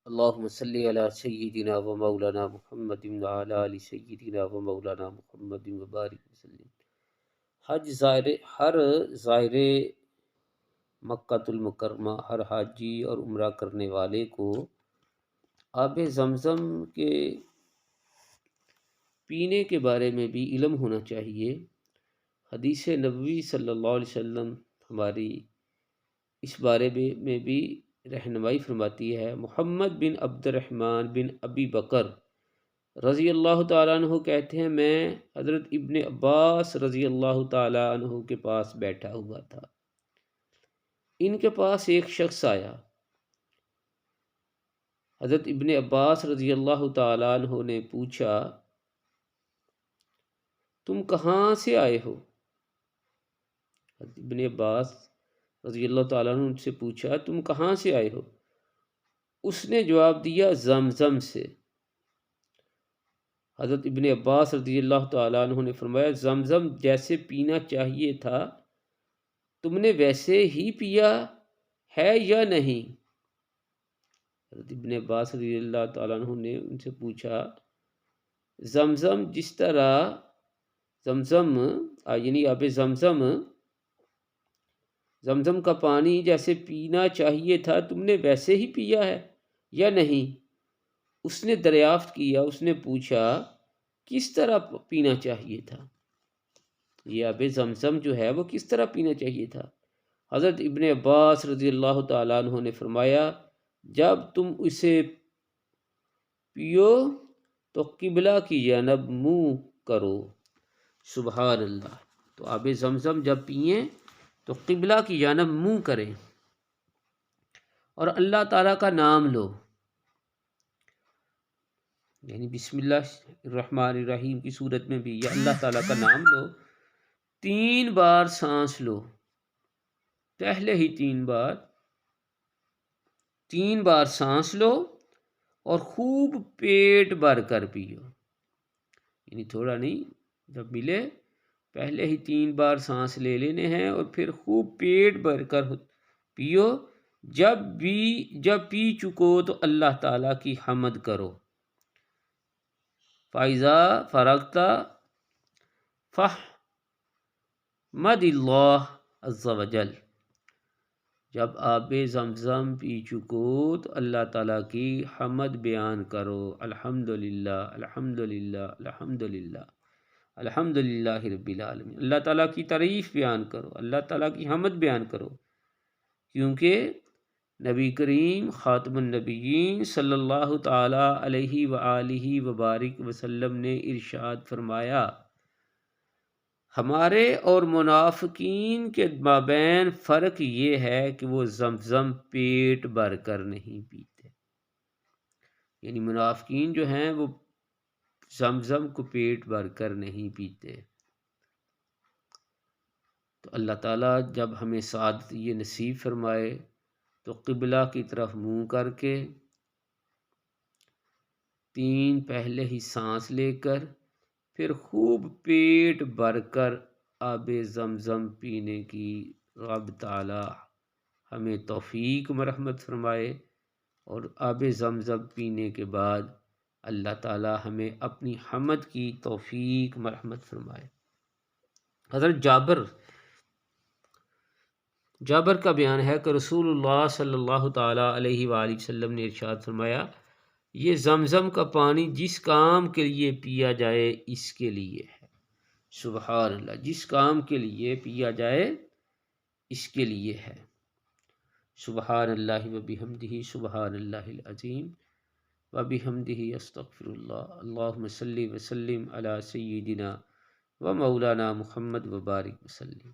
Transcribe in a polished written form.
اللہم صلی علی سیدنا و مولانا محمد وعلی آل سیدنا و مولانا محمد وبارک وسلم۔ ہر زائر مکہ المکرمہ، ہر حاجی اور عمرہ کرنے والے کو آب زمزم کے پینے کے بارے میں بھی علم ہونا چاہیے۔ حدیث نبوی صلی اللہ علیہ وسلم ہماری اس بارے میں بھی رہنمائی فرماتی ہے۔ محمد بن عبد الرحمن بن ابی بکر رضی اللہ تعالیٰ عنہ کہتے ہیں، میں حضرت ابن عباس رضی اللہ تعالیٰ عنہ کے پاس بیٹھا ہوا تھا۔ ان کے پاس ایک شخص آیا۔ حضرت ابن عباس رضی اللہ تعالیٰ عنہ نے پوچھا، تم کہاں سے آئے ہو؟ حضرت ابن عباس رضی اللہ تعالیٰ عنہ سے پوچھا، تم کہاں سے آئے ہو؟ اس نے جواب دیا، زمزم سے۔ حضرت ابن عباس رضی اللہ تعالیٰ عنہ نے فرمایا، زمزم جیسے پینا چاہیے تھا تم نے ویسے ہی پیا ہے یا نہیں؟ حضرت ابن عباس رضی اللہ تعالیٰ عنہ نے ان سے پوچھا، زمزم جس طرح یعنی آب زمزم کا پانی جیسے پینا چاہیے تھا تم نے ویسے ہی پیا ہے یا نہیں؟ اس نے دریافت کیا، اس نے پوچھا کس طرح پینا چاہیے تھا؟ یہ آب زمزم جو ہے وہ کس طرح پینا چاہیے تھا؟ حضرت ابن عباس رضی اللہ تعالیٰ عنہ نے فرمایا، جب تم اسے پیو تو قبلہ کی جانب منہ کرو۔ سبحان اللہ۔ تو آب زمزم جب پئیں تو قبلہ کی جانب منہ کریں اور اللہ تعالیٰ کا نام لو، یعنی بسم اللہ الرحمن الرحیم کی صورت میں بھی یا اللہ تعالیٰ کا نام لو۔ 3 بار سانس لو، پہلے ہی 3 بار سانس لو اور خوب پیٹ بھر کر پیو، یعنی تھوڑا نہیں، جب ملے پہلے ہی 3 بار سانس لے لینے ہیں اور پھر خوب پیٹ بھر کر پیو۔ جب پی چکو تو اللہ تعالیٰ کی حمد کرو۔ فَإِذَا فَرَغْتَ فَاحْمَدِ اللَّهَ عَزَّ وَجَلَّ۔ جب آب زمزم پی چکو تو اللہ تعالیٰ کی حمد بیان کرو، الحمدللہ الحمدللہ الحمدللہ الحمدللہ رب العالمین۔ اللہ تعالیٰ کی تعریف بیان کرو، اللہ تعالیٰ کی حمد بیان کرو، کیونکہ نبی کریم خاتم النبیین صلی اللہ تعالیٰ علیہ وآلہ وبارک وسلم نے ارشاد فرمایا، ہمارے اور منافقین کے مابین فرق یہ ہے کہ وہ زمزم پیٹ بھر کر نہیں پیتے، یعنی منافقین جو ہیں وہ زمزم کو پیٹ بھر کر نہیں پیتے۔ تو اللہ تعالیٰ جب ہمیں سعادت یہ نصیب فرمائے تو قبلہ کی طرف منہ کر کے 3 پہلے ہی سانس لے کر پھر خوب پیٹ بھر کر آب زمزم پینے کی رب تعالیٰ ہمیں توفیق مرحمت فرمائے، اور آب زمزم پینے کے بعد اللہ تعالیٰ ہمیں اپنی حمد کی توفیق مرحمت فرمائے۔ حضرت جابر کا بیان ہے کہ رسول اللہ صلی اللہ تعالیٰ علیہ وآلہ وسلم نے ارشاد فرمایا، یہ زمزم کا پانی جس کام کے لیے پیا جائے اس کے لیے ہے۔ سبحان اللہ، جس کام کے لیے پیا جائے اس کے لیے ہے۔ سبحان اللہ وبحمدہ، سبحان اللہ العظیم وبحمدہ، استغفر اللہ۔ اللہم صلی وسلم علی سیدنا و مولانا محمد وبارک وسلم۔